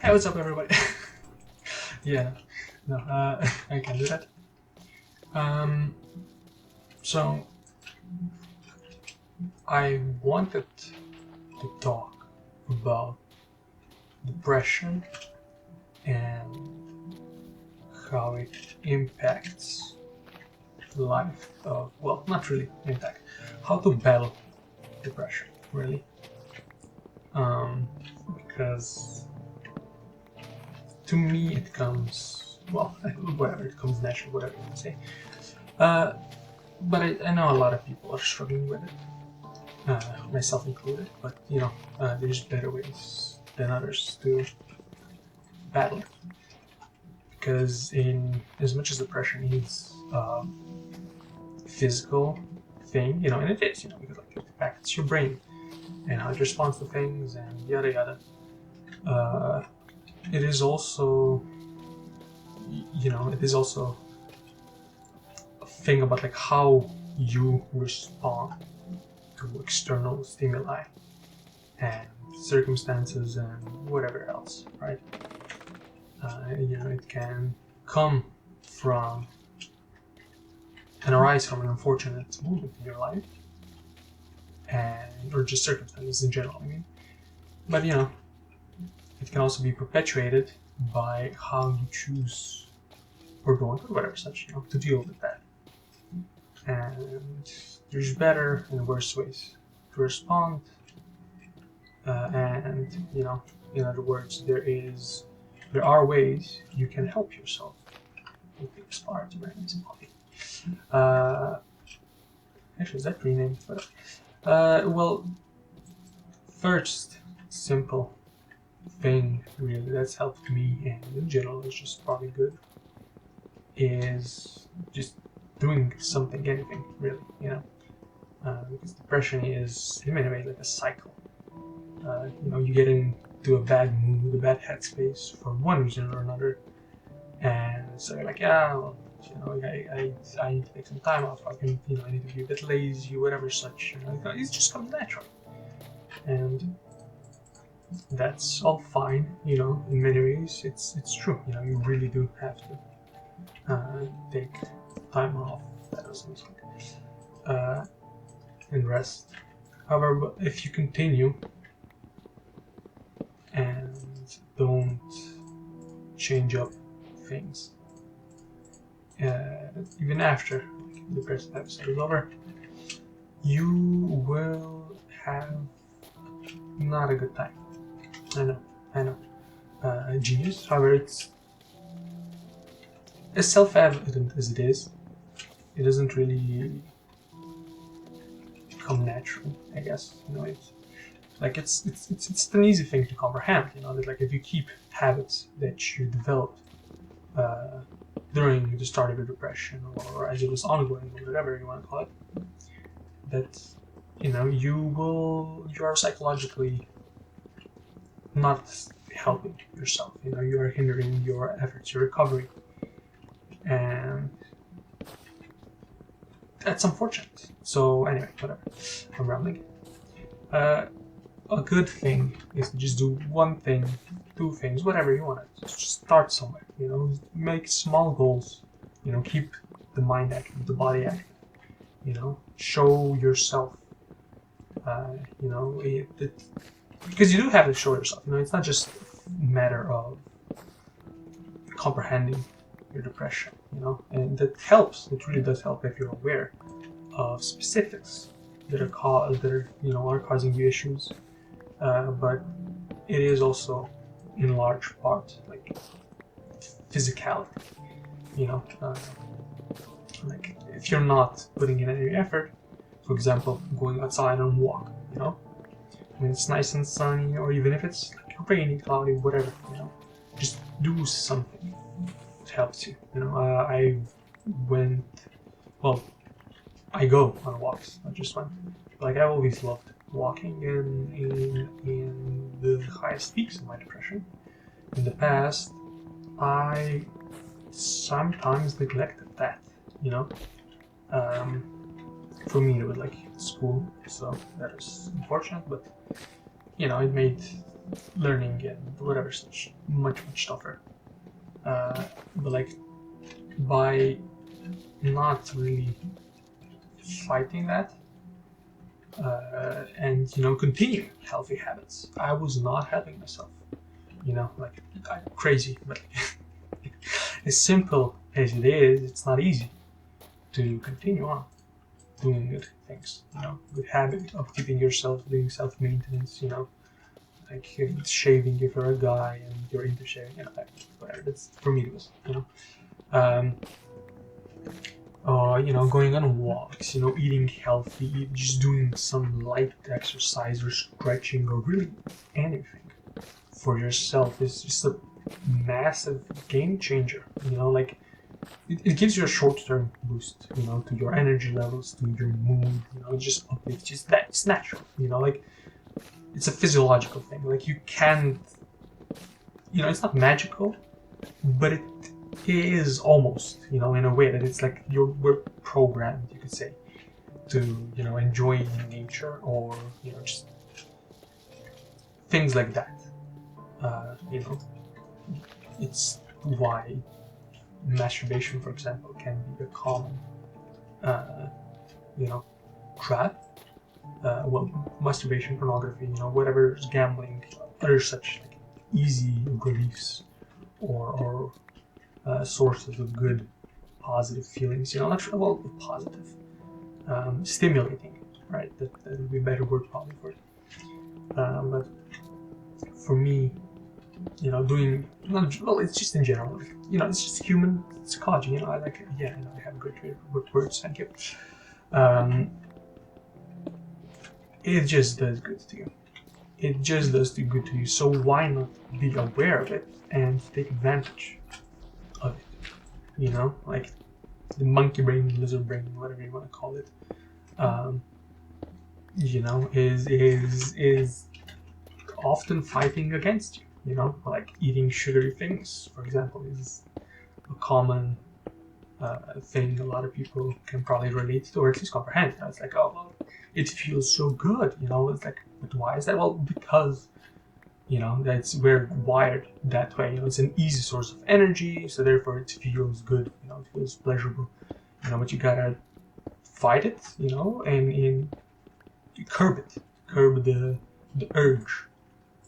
Hey, what's up, everybody? Yeah, no, I can do that. So I wanted to talk about depression and how it impacts the life of, well, not really impact, how to battle depression, really. Because to me it comes, well, whatever, it comes natural, whatever you want to say. But I know a lot of people are struggling with it, myself included, but you know, there's better ways than others to battle it. Because in as much as depression is a physical thing, you know, and it is, you know, because like it affects your brain and how it responds to things and yada yada. It is also, you know, it is also a thing about like how you respond to external stimuli and circumstances and whatever else, right? You know, it can come from and arise from an unfortunate moment in your life, and or just circumstances in general. I mean, but you know, it can also be perpetuated by how you choose or don't or whatever such, you know, to deal with that. And there's better and worse ways to respond. And you know, in other words, there are ways you can help yourself with the expired awareness and hobby. Actually, is that renamed? Well, first simple thing really that's helped me and in general is just probably good is just doing something, anything really, you know, because depression is in many ways like a cycle. You know, you get into a bad mood, a bad headspace for one reason or another, and so you're like, yeah, well, you know, I need to take some time off. I can, you know, I need to be a bit lazy, whatever such. You know, it just comes natural, and that's all fine. You know, in many ways, it's true. You know, you really do have to take time off. That doesn't and rest. However, if you continue and don't change up things, even after the depressive episode is over, you will have not a good time. I know. Genius. However, it's as self-evident as it is. It doesn't really come natural, I guess. You know, it's like it's an easy thing to comprehend. You know, that like if you keep habits that you developed during the start of your depression or as it was ongoing or whatever you want to call it, that you know you are psychologically not helping yourself. You know, you are hindering your efforts, your recovery, and that's unfortunate. So anyway, whatever. I'm rambling. A good thing is to just do one thing, two things, whatever you want to. Just start somewhere. You know, make small goals. You know, keep the mind active, the body active. You know, show yourself. You know, because you do have to show yourself. You know, it's not just a matter of comprehending your depression. You know, and that helps. It really does help if you're aware of specifics that are you know are causing you issues. But it is also in large part like physicality. You know, like if you're not putting in any effort, for example, going outside and walk. You know, when it's nice and sunny, or even if it's like rainy, cloudy, whatever. You know, just do something that helps you. You know, I went. Well, I go on walks. I just went. Like I always loved walking in the highest peaks of my depression. In the past, I sometimes neglected that. You know, for me it was like school, so that was unfortunate. But you know, it made learning and whatever such much tougher. But like by not really fighting that and continuing healthy habits, I was not helping myself. Like crazy, but as simple as it is, it's not easy to continue on doing good things. Good habit of keeping yourself doing self-maintenance. Like shaving if you're a guy and you're into shaving. Like, whatever. That's for me. It was. Um, going on walks. Eating healthy, just doing some light exercise or stretching or really anything for yourself is just a massive game changer. Like it gives you a short-term boost, to your energy levels, to your mood, just it's just that it's natural, like it's a physiological thing. Like you can't, it's not magical, but it is almost, in a way that it's like we're programmed, you could say, to enjoy nature or just things like that. It's why masturbation, for example, can be a common, trap. Masturbation, pornography, whatever, gambling, other such like easy reliefs or sources of good, positive feelings. Not sure about positive, stimulating, right? That would be a better word probably for it. But for me, doing it's just in general, it's just human psychology. I like it. Yeah, I have great words. Thank you. It just does good to you. It just does good to you. So why not be aware of it and take advantage of it? Like the monkey brain, lizard brain, whatever you want to call it. Is often fighting against you. Like eating sugary things, for example, is a common thing a lot of people can probably relate to, or at least comprehend. It's like, oh, well, it feels so good. It's like, but why is that? Well, because we're wired that way. It's an easy source of energy, so therefore it feels good. It feels pleasurable. But you gotta fight it. And curb the urge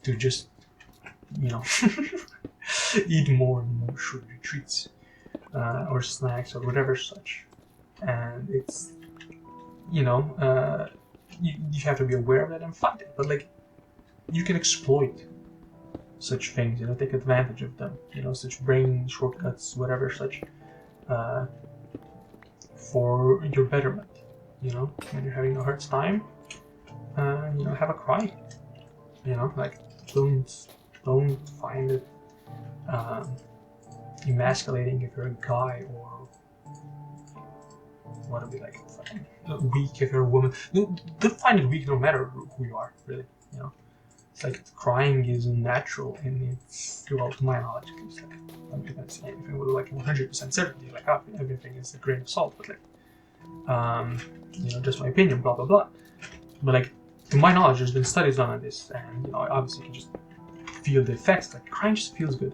to just eat more and more sugary treats or snacks or whatever such. And it's you have to be aware of that and fight it. But like you can exploit such things, take advantage of them, such brain shortcuts, whatever such, for your betterment. When you're having a hard time, have a cry. Like don't find it emasculating if you're a guy, or what would be like weak if you're a woman. Don't find it weak no matter who you are, really. It's like crying is natural, and it's, well, to my knowledge, it's like, I'm not gonna say anything with like 100% certainty, like everything is a grain of salt, but like, just my opinion, blah blah blah. But like, to my knowledge, there's been studies done on this, and obviously you can just feel the effects. Like crying just feels good,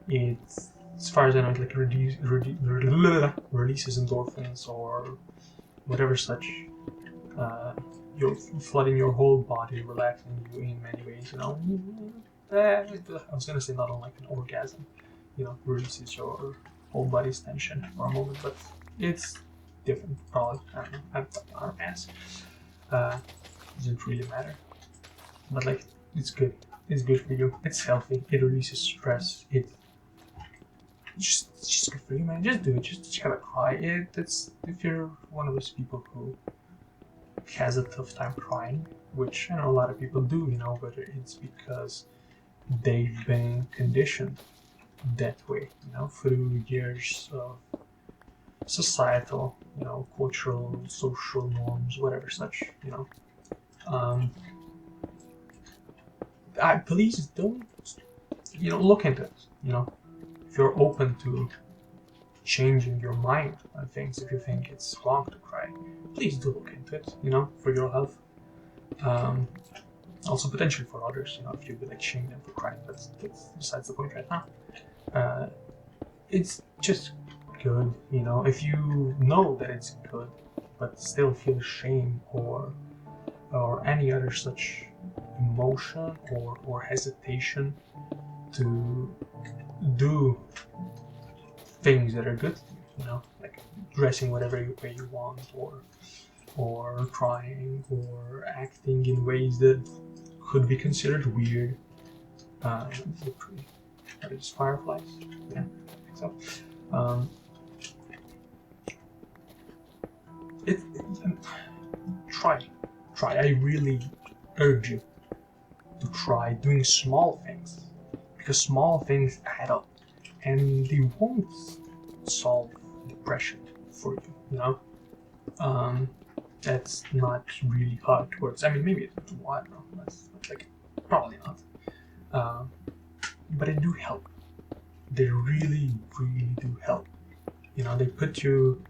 It's, as far as I know, it like releases endorphins or whatever such. You're flooding your whole body, relaxing you in many ways. I was gonna say not unlike an orgasm, releases your whole body's tension for a moment, but it's different. Probably, I don't know. I'm talking out of ass. Doesn't really matter. But like, it's good. It's good for you. It's healthy. It releases stress. It's just good for you, man. Just do it. Just have a cry. It's if you're one of those people who has a tough time crying, which I know a lot of people do, but it's because they've been conditioned that way, through years of societal, cultural, social norms, whatever such, please don't, look into it, if you're open to changing your mind on things, if you think it's wrong to cry, please do look into it, for your health. Also potentially for others, if you would like shame them for crying, that's besides the point right now. It's just good, if you know that it's good, but still feel shame or any other such emotion or hesitation to do things that are good, like dressing whatever way you want, or trying or acting in ways that could be considered weird. Pretty. Are these fireflies? Yeah, I think so. Try. I really urge you to try doing small things, because small things add up, and they won't solve depression for you. That's not really how it works. I mean, maybe it will. I don't know. That's like probably not. But they do help. They really, really do help. They put you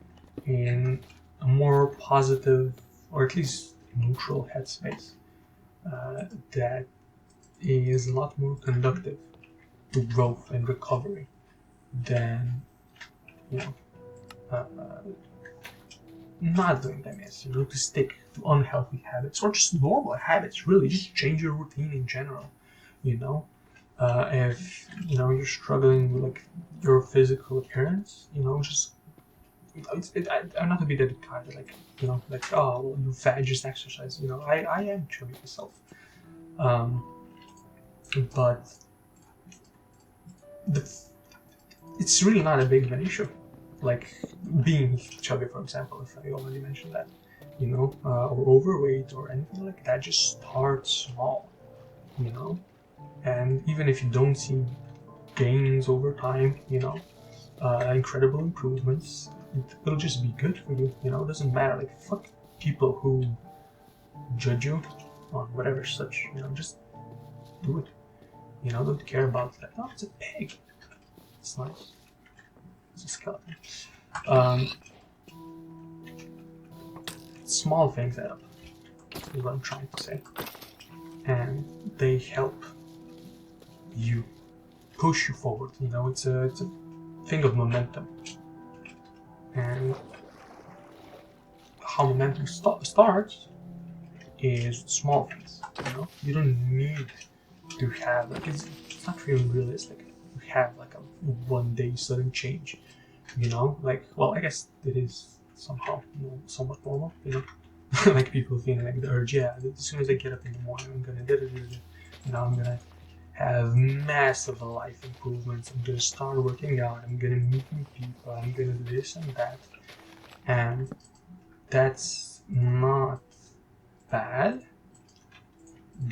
in a more positive, or at least neutral headspace that is a lot more conductive to growth and recovery than not doing them is, to stick to unhealthy habits or just normal habits. Really, just change your routine in general. If you're struggling with like your physical appearance, just I'm not to be that kind of like oh well, you fat, just exercise. I am chubby myself, but it's really not a big of an issue. Like being chubby, for example, if I already mentioned that, or overweight or anything like that, just start small, and even if you don't see gains over time, incredible improvements, it'll just be good for you, it doesn't matter, like fuck people who judge you on whatever such, just do it, don't care about that. Oh, it's a pig, it's nice, it's a skeleton. Small things add up, is what I'm trying to say, and they help you push you forward. It's a thing of momentum, and how momentum starts is small things. You don't need to have like it's not really realistic to have like a one day sudden change. Like, well, I guess it is somehow somewhat normal. Like people feeling like the urge. Yeah, as soon as I get up in the morning, I'm gonna do it. I'm gonna have massive life improvements. I'm gonna start working out. I'm gonna meet new people. I'm gonna do this and that, and that's not bad,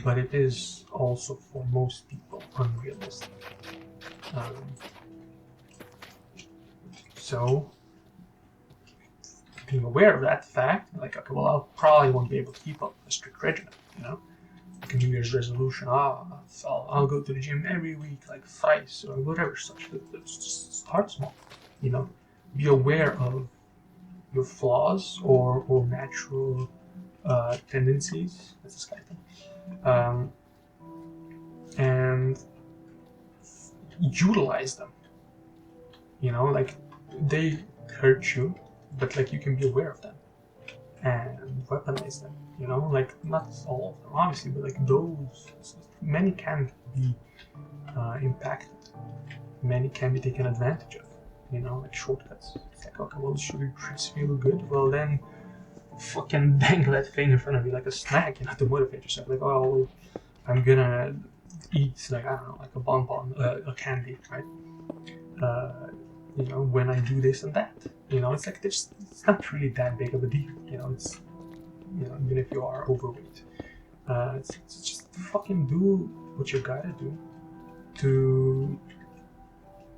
but it is also for most people unrealistic. So being aware of that fact, like, okay, well, I probably won't be able to keep up a strict regimen, like a New Year's resolution. I'll go to the gym every week, like thrice or whatever such. Let's just start small, be aware of your flaws or natural tendencies. That's a skeleton, and utilize them. Like they hurt you, but like you can be aware of them and weaponize them. Like not all of them, obviously, but like those, many can be impacted. Many can be taken advantage of. Like shortcuts. It's like, okay, well, sugar treats feel good. Well, then fucking dangle that thing in front of you like a snack, to motivate yourself. Like, oh, I'm gonna eat, like, I don't know, like a bonbon, a candy, right? When I do this and that, it's like it's not really that big of a deal. It's even if you are overweight, it's just fucking do what you gotta do to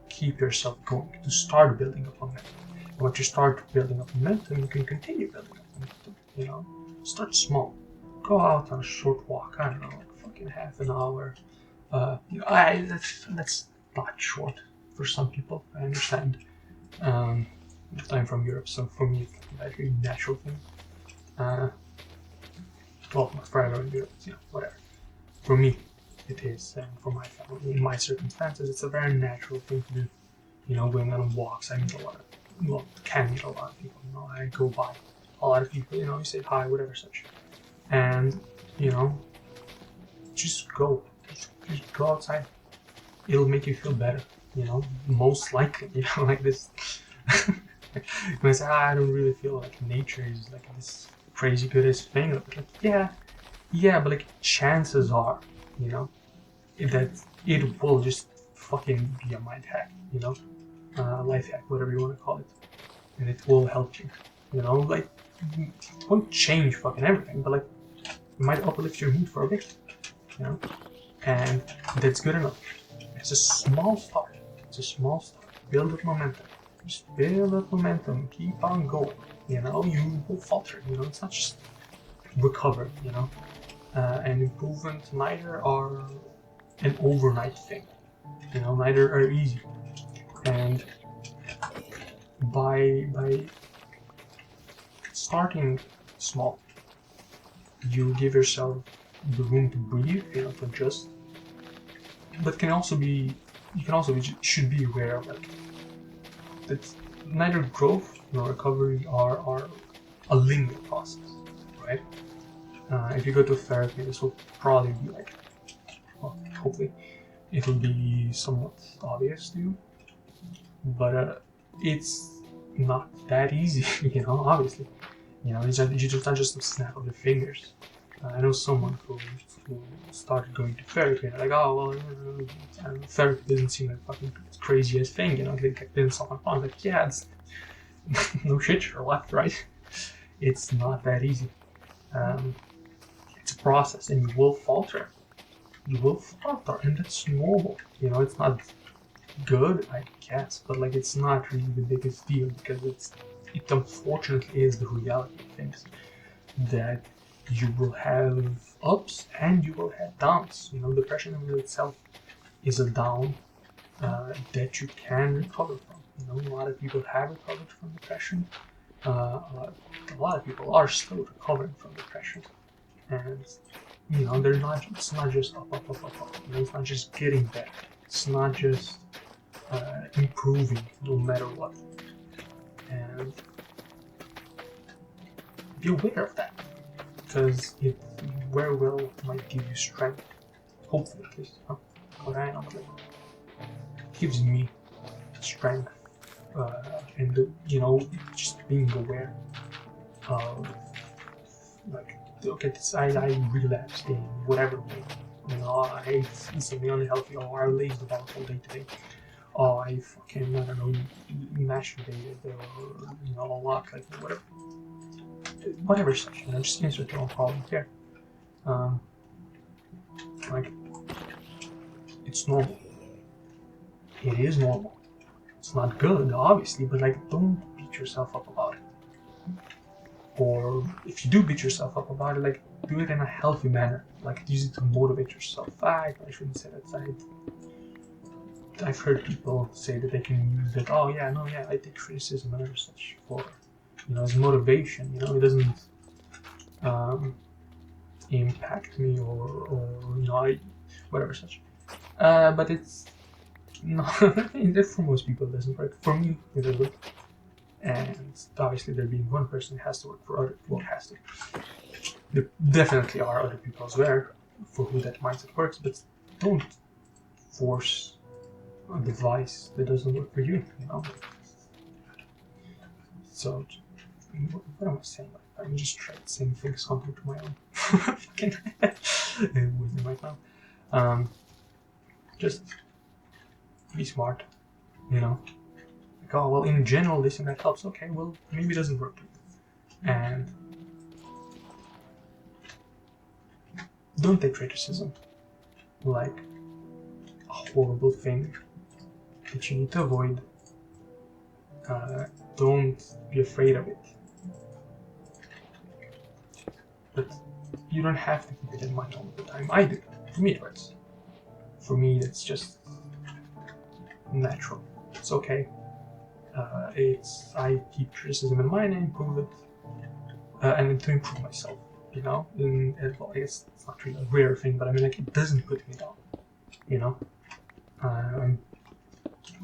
keep yourself going, to start building up momentum. And once you start building up momentum, you can continue building up momentum. Start small. Go out on a short walk. I don't know, like fucking half an hour. That's not short for some people. I understand. I'm from Europe, so for me, it's like a very natural thing. Well, not for everyone in Europe, whatever. For me, it is, and for my family, in my circumstances, it's a very natural thing to do. You know, going on walks, I meet a lot of, well, can meet a lot of people. You know, I go by a lot of people. You know, you say hi, whatever such, and you know, just go, just go outside. It'll make you feel better. You know, most likely. You know, like this. When I say, I don't really feel like nature is like this crazy goodest thing. Like, yeah, but like chances are, you know, that it will just fucking be a mind hack, you know, life hack, whatever you want to call it, and it will help you, you know, like it won't change fucking everything, but like it might uplift your mood for a bit, you know, and that's good enough. It's a small start. It's a small start. Build up momentum. Just build up momentum. Keep on going. You know, you will falter. You know, it's not just recover. You know, and improvement neither are an overnight thing. You know, neither are easy. And by starting small, you give yourself the room to breathe. You know, to adjust. But should be aware of like that neither growth nor recovery are a linear process, right? If you go to therapy, this will probably be like, well, hopefully, it'll be somewhat obvious to you, but it's not that easy, you know, obviously. You know, it's just not just a snap of the fingers. I know someone who started going to therapy and like, oh, well, therapy doesn't seem like fucking crazy as thing, you know, like then someone found like, yeah, it's no shit, Sherlock, right? It's not that easy. It's a process and you will falter. You will falter and that's normal. You know, it's not good, I guess, but like it's not really the biggest deal because it unfortunately is the reality of things that you will have ups and you will have downs. You know, depression in itself is a down that you can recover from. You know, a lot of people have recovered from depression. A lot of people are still recovering from depression, and you know, they're not. It's not just up. You know, it's not just getting better. It's not just improving no matter what. And be aware of that. Because it very well might give you strength. Hopefully, at least. Huh? What I know, gives me strength, and you know, just being aware of like, okay, I relapsed in whatever way. You know, I ate something unhealthy, or I lazed about all day today. Oh, I fucking, I don't know, masturbated, or you know, a lot, like whatever such. You know, just insert your own problem here. Like, it's normal. It is normal. It's not good, obviously, but like, don't beat yourself up about it. Or if you do beat yourself up about it, like, do it in a healthy manner. Like, use it to motivate yourself. I shouldn't say that. I've heard people say that they can use it. Oh yeah, no, yeah, I take criticism and such for, you know, as motivation. You know, it doesn't impact me or you know, whatever such. But it's not. For most people, it doesn't work. For me, it does work. And obviously, there being one person, it has to work for other. Well, it has to. There definitely are other people as well for who that mindset works, but don't force a device that doesn't work for you. You know. So, what am I saying? I'm just trying saying things contrary to my own fucking wisdom right now. Just be smart, you know. Like, oh well, in general, this and that helps. Okay, well, maybe it doesn't work. And don't take criticism like a horrible thing that you need to avoid. Don't be afraid of it. But you don't have to keep it in mind all the time. I do. For me, it hurts. For me, it's just natural. It's okay. I keep criticism in mind and improve it, and to improve myself. you know. Well, I guess it's not really a rare thing, but I mean, like, it doesn't put me down, you know. I'm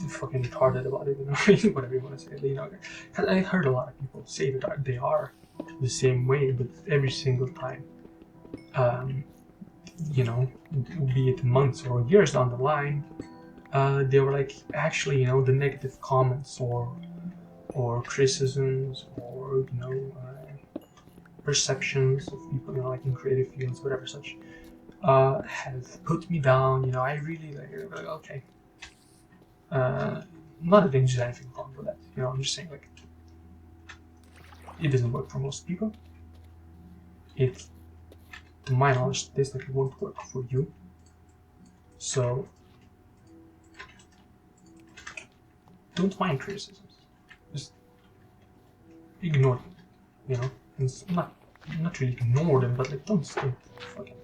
fucking retarded about it, you know, whatever you want to say, you know. I heard a lot of people say that they are the same way, but every single time, you know, be it months or years down the line, they were like, actually, you know, the negative comments or criticisms or, you know, perceptions of people, you know, like in creative fields, whatever such, have put me down, you know. I really like okay. Not that there's anything wrong with that, you know. I'm just saying, like, it doesn't work for most people. It, to my knowledge, this like it won't work for you. So don't mind criticisms. Just ignore them, you know. And not really ignore them, but like don't fucking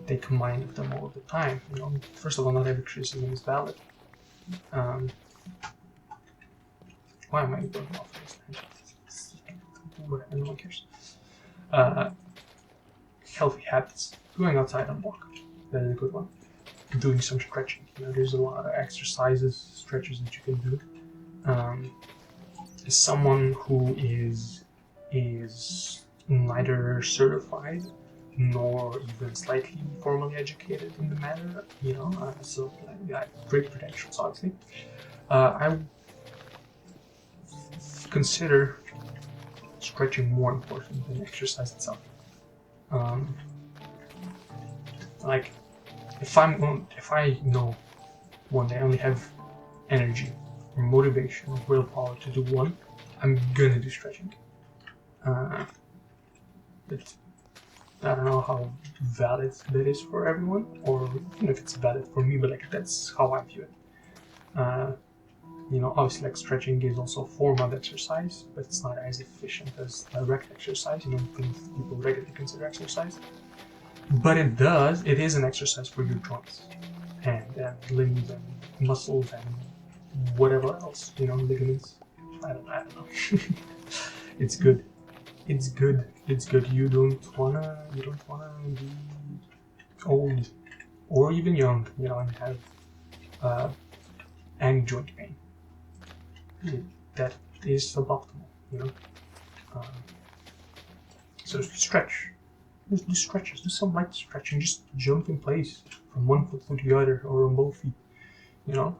take mind of them all the time. You know, first of all, not every criticism is valid. Why am I going off this? Whatever, no one cares. Healthy habits. Going outside and walk. That is a good one. Doing some stretching. You know, there's a lot of exercises, stretches that you can do. As someone who is neither certified nor even slightly formally educated in the matter, you know, so I have great credentials, obviously. I consider stretching more important than exercise itself. Like, if I know one day I only have energy or motivation or willpower to do one, I'm gonna do stretching. But I don't know how valid that is for everyone, or even if it's valid for me, but like that's how I view it. You know, obviously, like, stretching is also a form of exercise, but it's not as efficient as direct exercise, you know, things people regularly consider exercise. But it is an exercise for your joints and limbs and muscles and whatever else, you know, ligaments. I don't know. It's good. It's good. It's good. You don't wanna be old or even young, you know, and have any joint pain. That is suboptimal, you know. So stretch. Just do stretches. Do some light stretching. Just jump in place from one foot to the other, or on both feet. You know.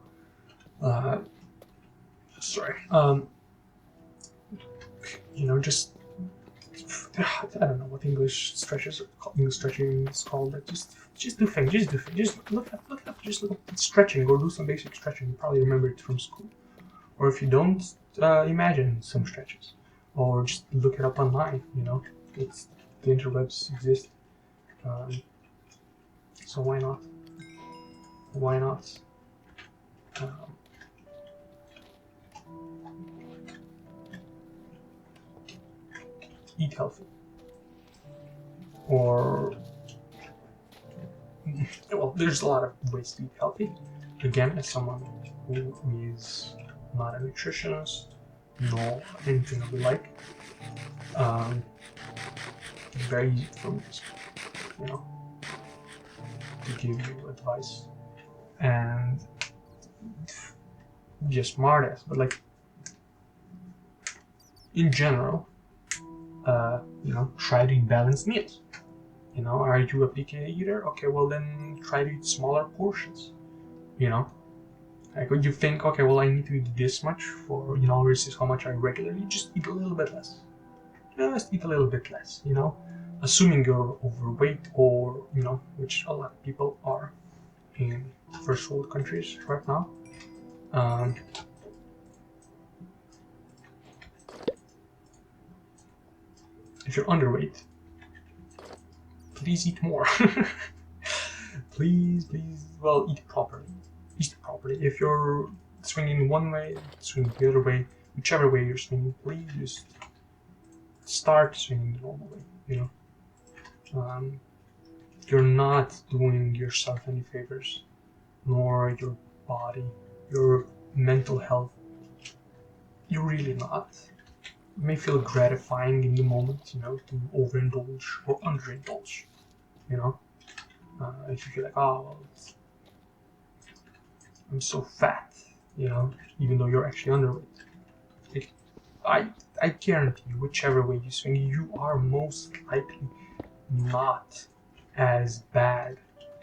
Sorry. You know, just I don't know what English stretches English stretching is called. But just do things. Just do things. Just look up stretching or do some basic stretching. You probably remember it from school. Or if you don't, imagine some stretches, or just look it up online. You know, the interwebs exist, so why not? Why not? Eat healthy, or well, there's a lot of ways to eat healthy. Again, as someone who is not a nutritionist, nor anything of the like, it's very easy for me, you know, to give you advice and be a smartass, but like in general, you know, try to eat balanced meals. You know, are you a picky eater? Okay, well then try to eat smaller portions. You know, like when you think, okay, well I need to eat this much for, you know, this is how much I regularly, just eat a little bit less. Just eat a little bit less, you know, assuming you're overweight or, you know, which a lot of people are in first world countries right now. If you're underweight, please eat more. please, well, eat properly. Eat properly. If you're swinging one way, swing the other way, whichever way you're swinging, please just start swinging the normal way, you know. You're not doing yourself any favors, nor your body, your mental health. You're really not. may feel gratifying in the moment, you know, to overindulge or underindulge, you know. If you feel like, oh, I'm so fat, you know, even though you're actually underweight. Like, I guarantee you, whichever way you swing, you are most likely not as bad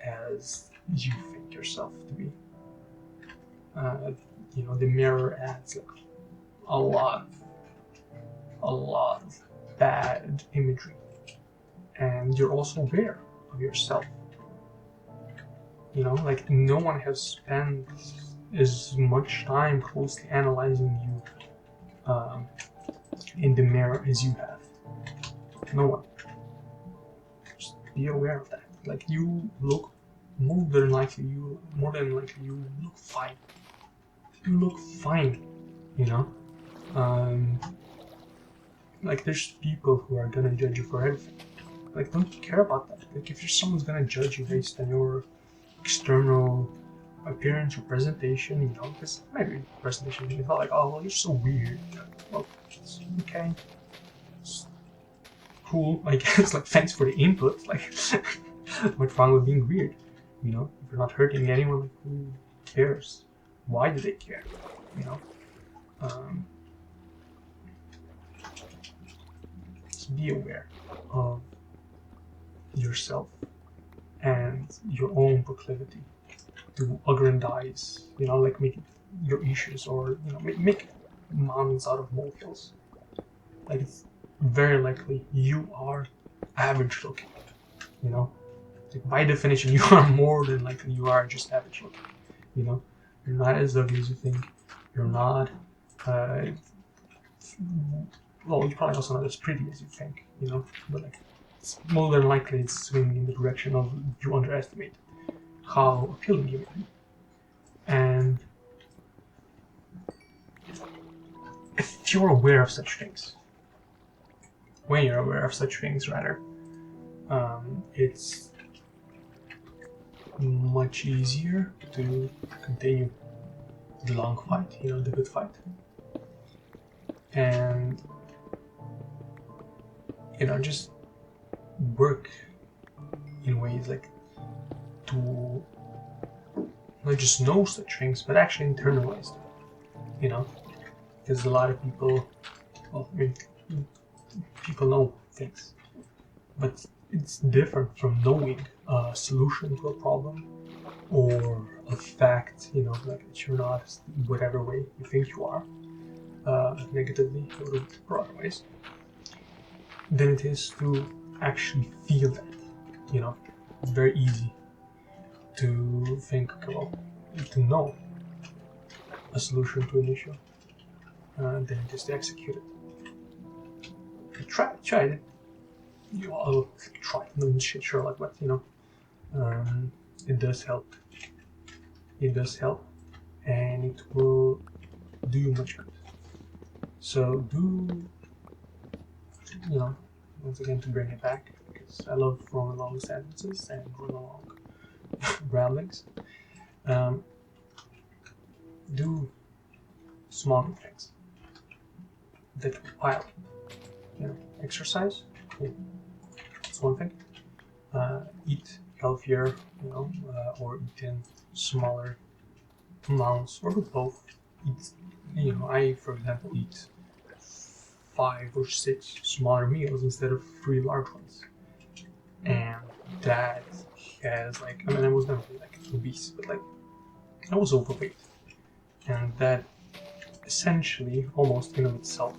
as you think yourself to be. You know, the mirror adds like a lot of bad imagery, and you're also aware of yourself. You know, like no one has spent as much time closely analyzing you in the mirror as you have. No one. Just be aware of that. Like you look more than likely you look fine. You look fine, you know. Like there's people who are gonna judge you for everything. Like don't care about that. Like if someone's gonna judge you based on your external appearance or presentation, you know, because maybe presentation is not like, oh well, you're so weird. Well, it's okay. It's cool, I guess. Like thanks for the input. Like what's wrong with being weird? You know, if you're not hurting anyone, like who cares? Why do they care? You know? Just be aware of yourself and your own proclivity to aggrandize, you know, like make your issues or, you know, make mountains out of molehills. Like it's very likely you are average looking, you know? Like by definition, you are more than likely you are just average looking, you know? You're not as ugly as you think. You're not, well, you're probably also not as pretty as you think, you know? But like, it's more than likely it's swinging in the direction of you underestimate how appealing you may be. And if you're aware of such things, when you're aware of such things, rather, it's much easier to continue the long fight, you know, the good fight. And, you know, just work in ways like to not just know such things, but actually internalize them, you know? Because a lot of people, well, I mean, people know things, but it's different from knowing a solution to a problem or a fact, you know, like that you're not whatever way you think you are, negatively or otherwise, than it is to actually feel that, you know. It's very easy to think, okay, well, to know a solution to an issue, then just execute it. Try it. You all try no shit, sure, like, but you know, it does help. It does help, and it will do you much good. So do, you know, once again to bring it back, because I love throwing long sentences and going long ramblings. Do small things that will pile. You know, exercise, cool. That's one thing. Eat healthier, you know, or eat in smaller amounts, or do both. Eat, you know, I, for example, eat 5 or 6 smaller meals instead of 3 large ones, and that has like, I mean, I was never like obese, but like I was overweight, and that essentially, almost in of itself,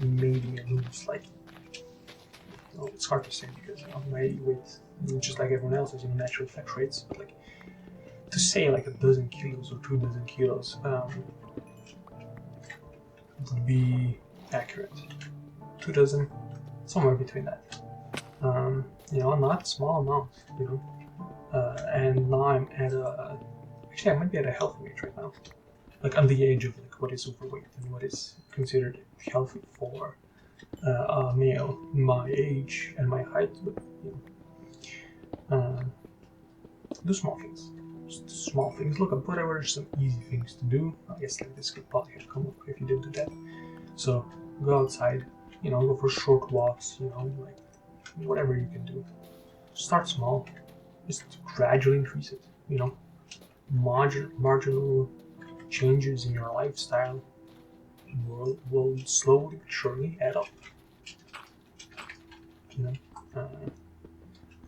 made me lose like, well, it's hard to say because, you know, my weight, just like everyone else's, you know, natural fat rates, but like to say like 12 kilos or 24 kilos would be accurate. 24, somewhere between that. You know, not small amounts, you know. And now I'm at actually I might be at a healthy weight right now. Like on the age of like what is overweight and what is considered healthy for a male my age and my height, but you know, do small things. Just small things. Look up whatever some easy things to do. I guess like this could probably have come up if you did do that. So go outside, go for short walks, like whatever you can do. Start small, just gradually increase it, marginal changes in your lifestyle will slowly but surely add up. Uh,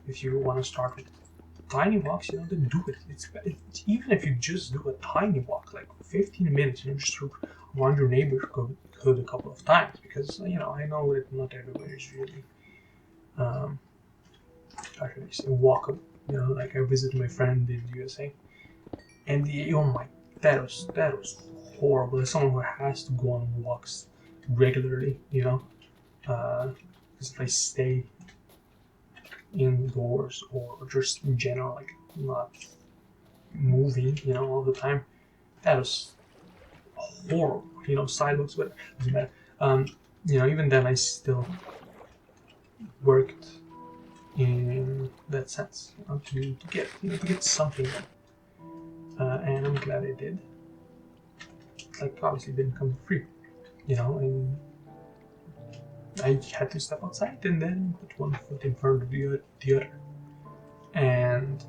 if you want to start with tiny walks, then do it. It's even if you just do a tiny walk, like 15 minutes, just around your neighborhood a couple of times, because I know that not everybody is really, how should I say, walkable. Like I visited my friend in the USA, and oh my, that was horrible. As someone who has to go on walks regularly, because if I stay indoors or just in general, like not moving, all the time, that was horrible. Sidewalks, but it doesn't matter. Even then, I still worked in that sense, to get something done, and I'm glad I did. Like obviously, it didn't come free, and I had to step outside and then put one foot in front of the other, and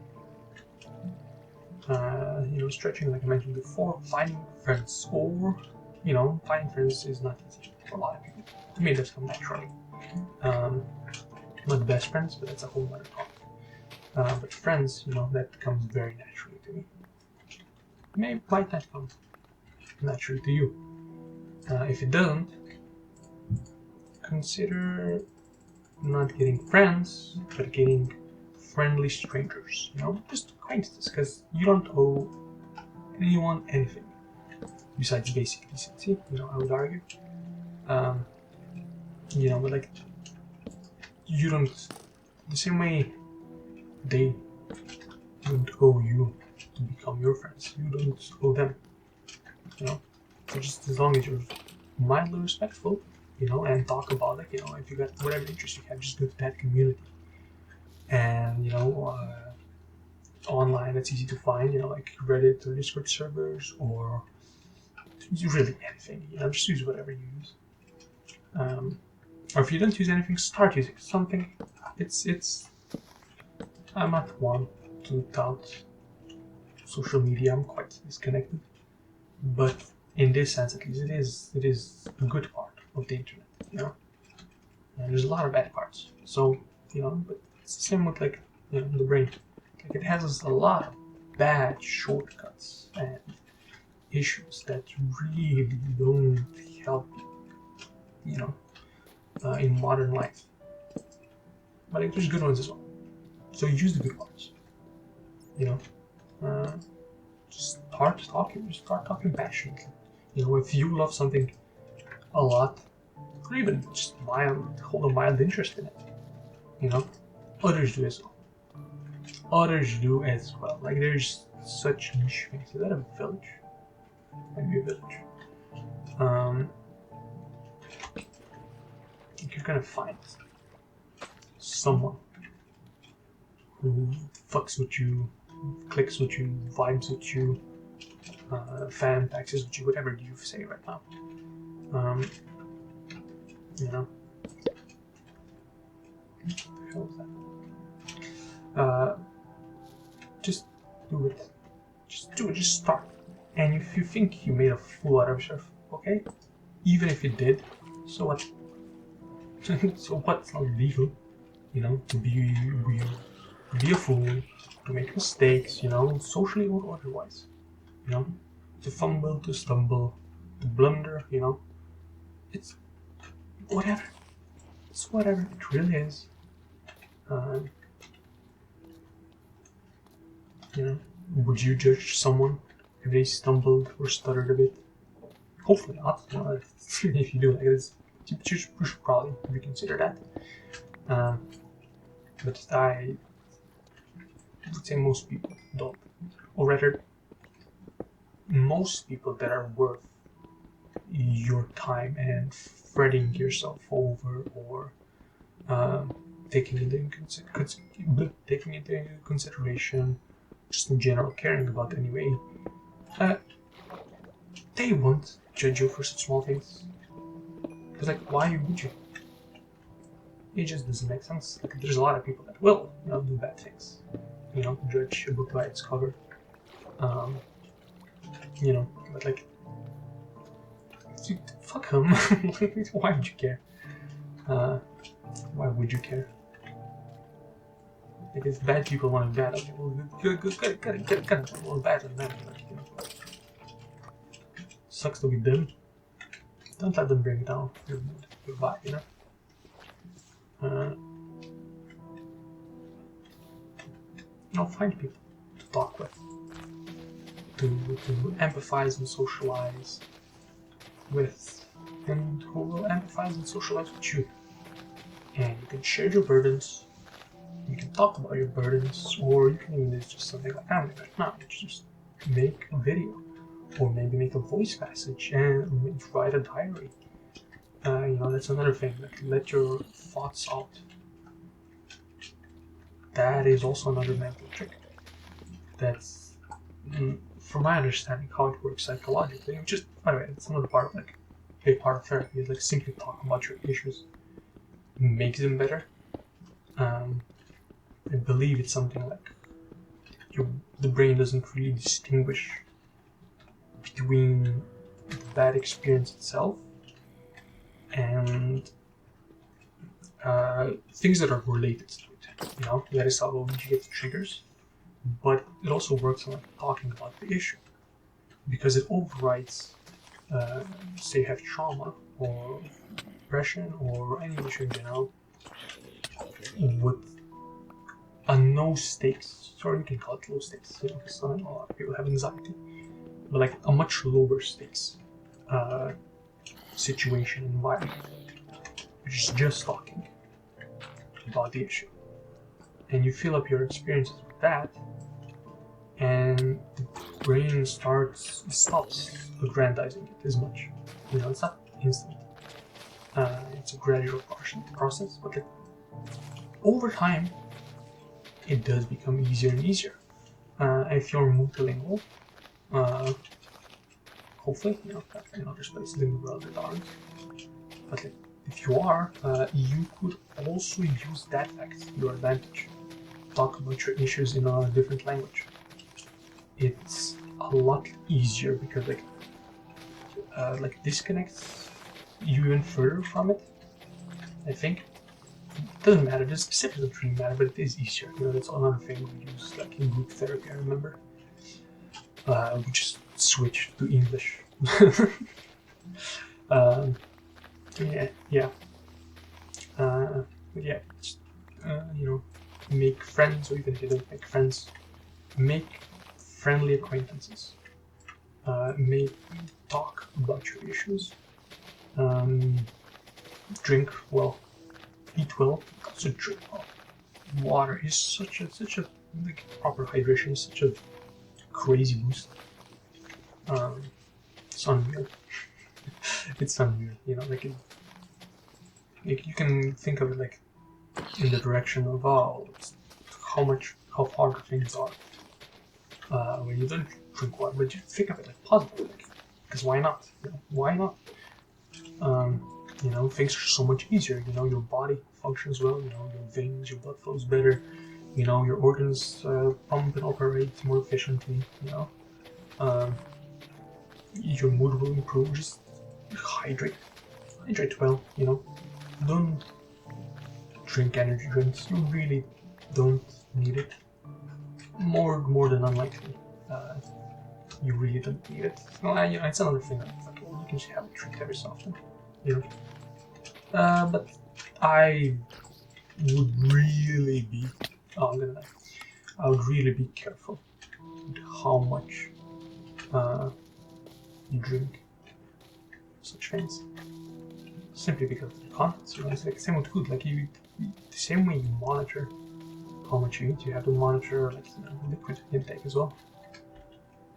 stretching, like I mentioned before, finding friends, or finding friends is not easy for a lot of people. To me, that's come naturally. Not best friends, but that's a whole other topic. But friends, that comes very naturally to me. Might not come naturally to you. If it doesn't, consider not getting friends, but getting friendly strangers. Just acquaintances, because you don't owe anyone anything besides basic decency. I would argue. But like you don't, the same way they don't owe you to become your friends. You don't owe them. So just as long as you're mildly respectful, and talk about it, if you got whatever interest you have, just go to that community. And online it's easy to find, like Reddit or Discord servers, or really anything. Just use whatever you use. Or if you don't use anything, start using something. It's. I'm not one to tout social media. I'm quite disconnected, but in this sense, at least, it is a good part of the internet. And there's a lot of bad parts. So but it's the same with like the brain. Like it has a lot of bad shortcuts and issues that really don't help in modern life. But there's good ones as well. So use the good ones. Just start talking passionately. If you love something a lot, or even just hold a mild interest in it, others do as well. Like there's such niche things. Is that a village? Maybe a village. You're gonna find someone who fucks with you, clicks with you, vibes with you, fantaxes with you, whatever you say right now. What the hell is that? Just do it. Just do it. Just start. And if you think you made a fool out of yourself, okay? Even if you did, so what? So what? It's not legal, to be a fool, to make mistakes, socially or otherwise, to fumble, to stumble, to blunder, it's whatever. It's whatever it really is. Would you judge someone if they stumbled or stuttered a bit? Hopefully not. If you do like this, you should probably reconsider that. But I would say most people don't. Or rather, most people that are worth your time and fretting yourself over, or taking into consideration, just in general caring about anyway, they won't judge you for such small things. Because like, why would you? It just doesn't make sense. Like, there's a lot of people that will, do bad things. Judge a book by its cover. But like, dude, fuck him. Why would you care? Why would you care? Like, if bad people want it bad, okay, well, get well, bad and bad. Like, sucks to be them. Don't let them bring down your mood, your vibe, find people to talk with, to empathize and socialize with, and who will empathize and socialize with you. And you can share your burdens, you can talk about your burdens, or you can even do just something like I'm doing right now, just make a video, or maybe make a voice message and write a diary. That's another thing, like, let your thoughts out. That is also another mental trick. That's, from my understanding, how it works psychologically. Just, by the way, it's another part of, like, a big part of therapy is, like, simply talk about your issues. Makes them better. I believe it's something like the brain doesn't really distinguish between the bad experience itself and things that are related to it. That is how you get triggers, but it also works on, like, talking about the issue, because it overrides, say you have trauma or depression or any issue in general, with a no stakes, or you can call it low stakes, because a lot of people have anxiety, but like a much lower stakes situation environment, which is just talking about the issue, and you fill up your experiences with that, and the brain stops aggrandizing it as much. It's not instant. It's a gradual process, but like, over time, it does become easier and easier. If you're multilingual, hopefully, there's places in the world that aren't. But like, if you are, you could also use that fact to your advantage. Talk about your issues in a different language. It's a lot easier because disconnects you even further from it. I think it doesn't matter. The specifics don't really matter, but it is easier. That's another thing we use, like, in group therapy. I remember we just switched to English. Make friends, or even if you don't make friends, make friendly acquaintances. Talk about your issues. Drink well, eat well, also drink well. Water is such a like, proper hydration is such a crazy boost. It's unreal. It's unreal, like you can think of it like in the direction of how hard things are when you don't drink water, but you think of it like positive, because why not? Why not? Things are so much easier. Your body functions well. Your veins, your blood flows better. Your organs pump and operate more efficiently. Your mood will improve. Just hydrate well. Don't drink energy drinks. You really don't need it. More than unlikely, you really don't need it. Well, it's another thing. You can just have a drink every so often. But I would really be. I would really be careful with how much you drink such things. Simply because of the contents. It's like same with food. Like the same way you monitor how much you eat, you have to monitor liquid intake as well.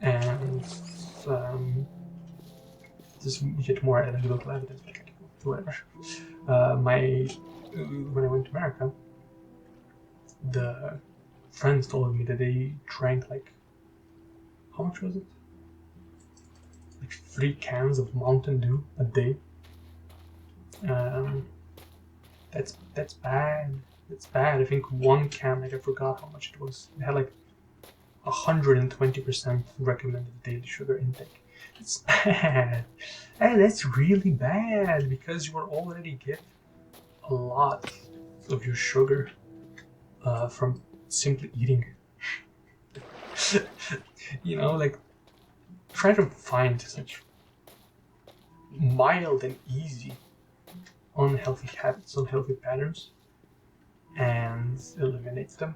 And this you get more anecdotal evidence, but whatever. When I went to America, the friends told me that they drank how much was it? 3 cans of Mountain Dew a day. Um, that's bad. That's bad. I think one can, like I forgot how much it was. It had like 120% recommended daily sugar intake. It's bad. And that's really bad because you are already get a lot of your sugar from simply eating. You know, like try to find such mild and easy unhealthy habits, unhealthy patterns, and eliminate them.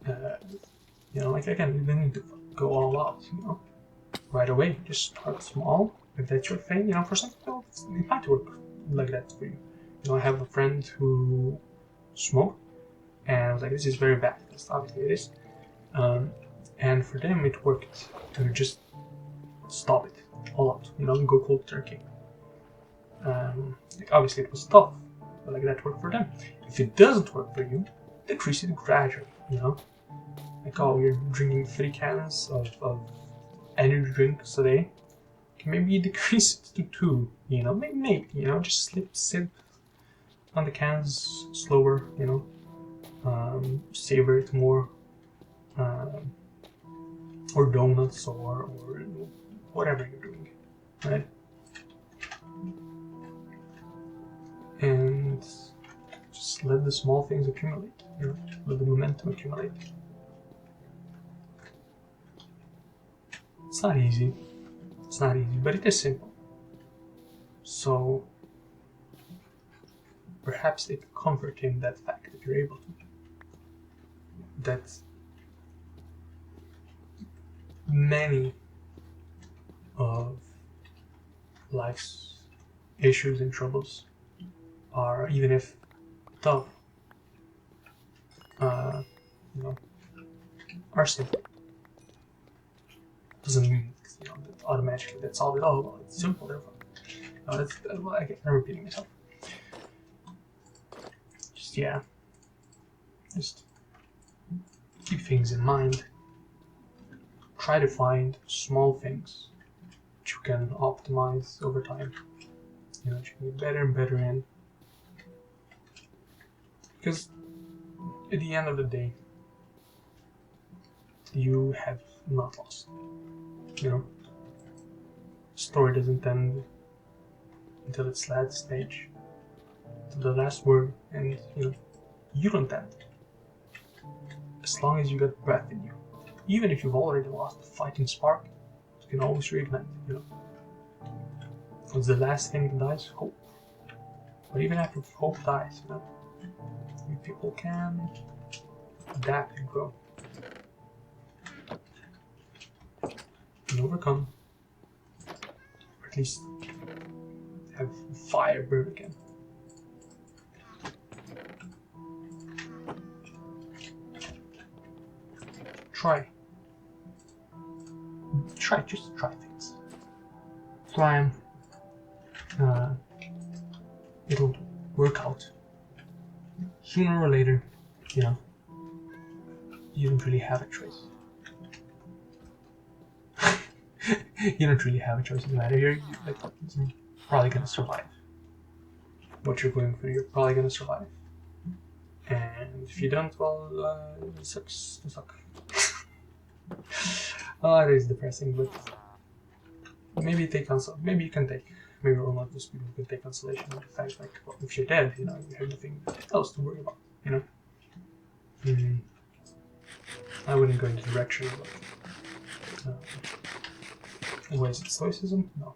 You know, like again, you don't need to go all out. You know, right away. Just start small. If that's your thing, you know, for some people it might work like that for you. You know, I have a friend who smoked, and I was like, this is very bad. Because obviously it is. And for them, it worked to just stop it all out. You know, and go cold turkey. Like obviously it was tough, but like that worked for them. If it doesn't work for you, decrease it gradually. You know, like oh, you're drinking 3 cans of energy drinks a day. Maybe decrease it to 2. You know, maybe you know, just sip on the cans slower. You know, savor it more, um, or donuts or whatever you're doing, right? And just let the small things accumulate. You know, let the momentum accumulate. It's not easy. It's not easy, but it is simple. So perhaps take comfort in that fact that you're able to. That many of life's issues and troubles are, even if tough, you know, are simple. Doesn't mean you know that automatically that's all. Oh, well, it's simple. Therefore, no, that's well, I'm repeating myself. Just yeah, just keep things in mind. Try to find small things that you can optimize over time. You know, that you can get better and better in. Because at the end of the day, you have not lost. You know, story doesn't end until its last stage, to the last word, and you know, you don't end. As long as you got breath in you, even if you've already lost the fighting spark, you can always reignite. You know, what's the last thing that dies? Hope. But even after hope dies, you know, you people can adapt and grow and overcome, or at least have fire burn again. Just try things. Plan. It'll work out. Sooner or later, you know, you don't really have a choice. You don't really have a choice in the matter. You're probably gonna survive. What you're going through, you're probably gonna survive. And if you don't, well, it sucks. You suck. Oh, it is depressing, but maybe maybe you can take. Maybe we're not those people who can take consolation in the fact, like, well, if you're dead, you know, you have nothing else to worry about. You know. I wouldn't go in the direction of what is it, stoicism? No.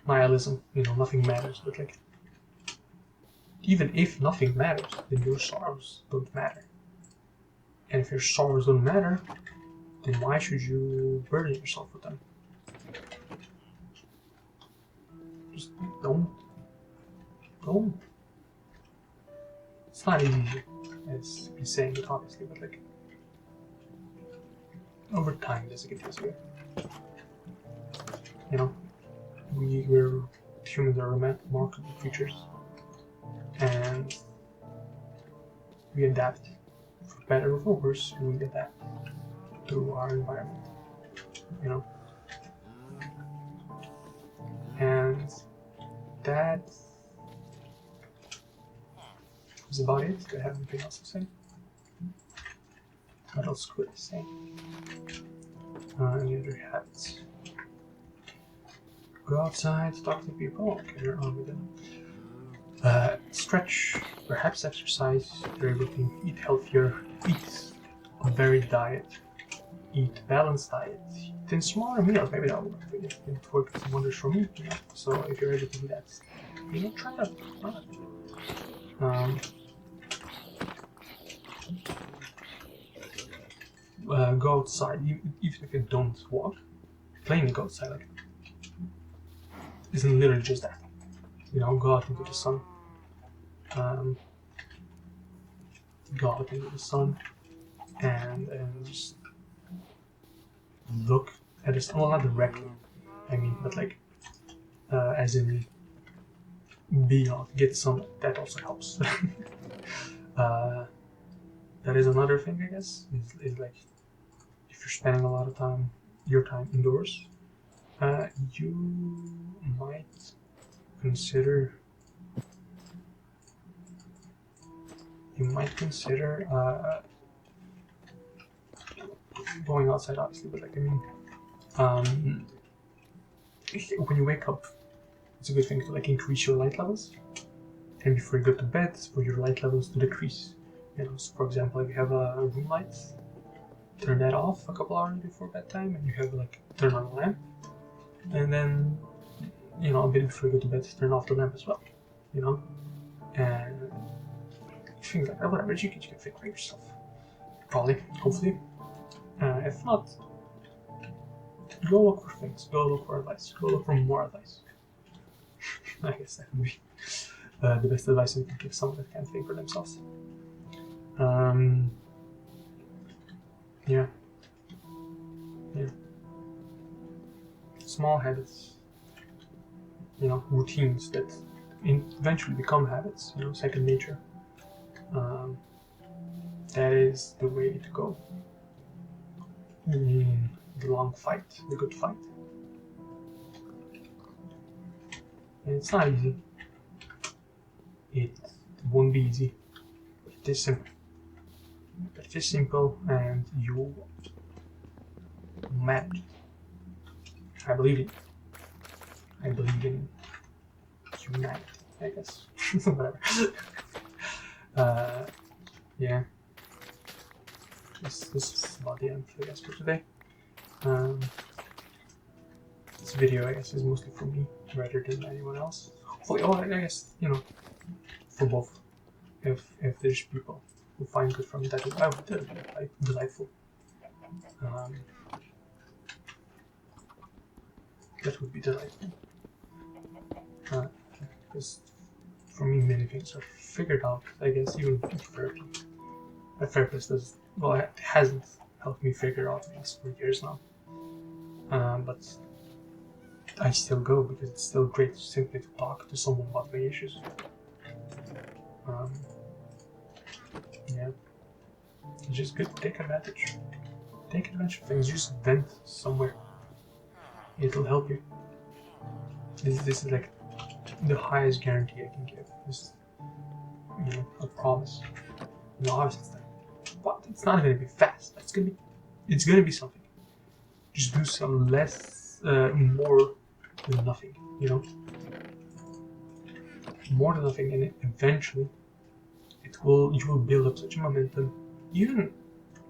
Nihilism, you know, nothing matters, but like, even if nothing matters, then your sorrows don't matter. And if your sorrows don't matter, then why should you burden yourself with them? Just don't. It's not easy, as he's saying it obviously, but like, over time does it get easier. You know, humans are remarkable creatures, and we adapt, for better or for worse, we adapt to our environment, you know. And that is about it. Do I have anything else to say? What else could I say? Any other habits? Go outside, talk to people. Okay, you're on with them. Stretch, perhaps exercise, everything. Eat healthier, eat a varied diet, eat balanced diet, eat in smaller meals. Maybe that'll work for you. It works wonders for me, you know. So if you're able to do that, you know, try that. Go outside, even if you don't walk. Playing go outside, like, isn't literally just that. You know, go out into the sun. Go out into the sun and just look at the sun. Well, not directly, I mean, but like, as in, be out, get sun. That also helps. That is another thing, I guess. Is like, if you're spending a lot of your time indoors, you might consider. Going outside, obviously, but like, I mean, when you wake up, it's a good thing to like increase your light levels, and before you go to bed, for your light levels to decrease. You know, so for example, if you have a room light, turn that off a couple hours before bedtime, and you have like turn on a lamp, and then, you know, a bit before you go to bed, turn off the lamp as well. You know, and things like that. Whatever, you can figure it yourself. Probably, hopefully. If not, go look for things. Go look for advice. Go look for more advice. I guess that would be the best advice we can give someone that can't think for themselves. Yeah. Small habits. You know, routines that eventually become habits. You know, second nature. That is the way to go. The long fight, the good fight. And it's not easy. It won't be easy. It is simple. But it is simple, and you manage it. I believe in it. I believe in humanity, I guess. Whatever. Yeah. This is about the end, I guess, for today. This video, I guess, is mostly for me rather than anyone else. Hopefully, I guess, you know, for both. If there's people who find good from that, that would be like delightful. That would be delightful. Because for me, many things are figured out. I guess even therapy. A therapist does. Well, it hasn't helped me figure out things for years now. But I still go because it's still great simply to talk to someone about my issues. Yeah. It's just good. Take advantage. Take advantage of things. Just vent somewhere. It'll help you. This is like the highest guarantee I can give. This, you know, a promise. No, obviously, but it's not going to be fast. It's gonna be something. Just do some less, more than nothing. You know, more than nothing, and eventually, you will build up such a momentum. Even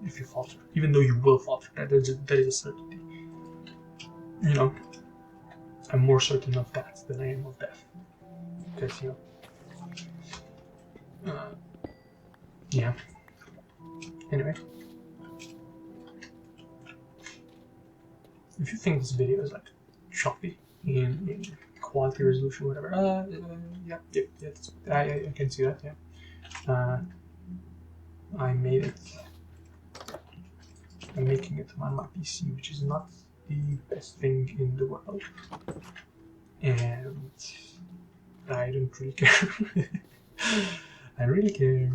if you falter, even though you will falter, that is a certainty. You know, I'm more certain of that than I am of death. Because, you know, yeah. Anyway, if you think this video is like choppy in quality resolution, whatever, yeah, I can see that. Yeah, I'm making it on my PC, which is not the best thing in the world, and I don't really care. I really care.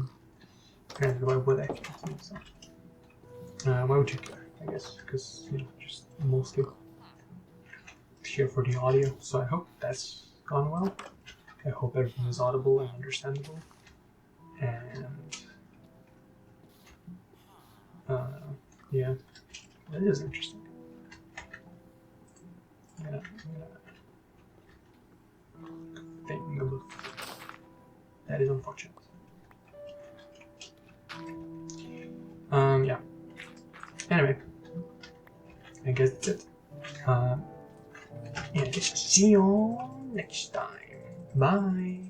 And why would I care? So, why would you care? I guess because, you know, just mostly here for the audio. So I hope that's gone well. I hope everything is audible and understandable. And yeah, that is interesting. Yeah, thinking about that is unfortunate. Yeah. Anyway, I guess that's it. And see you next time. Bye.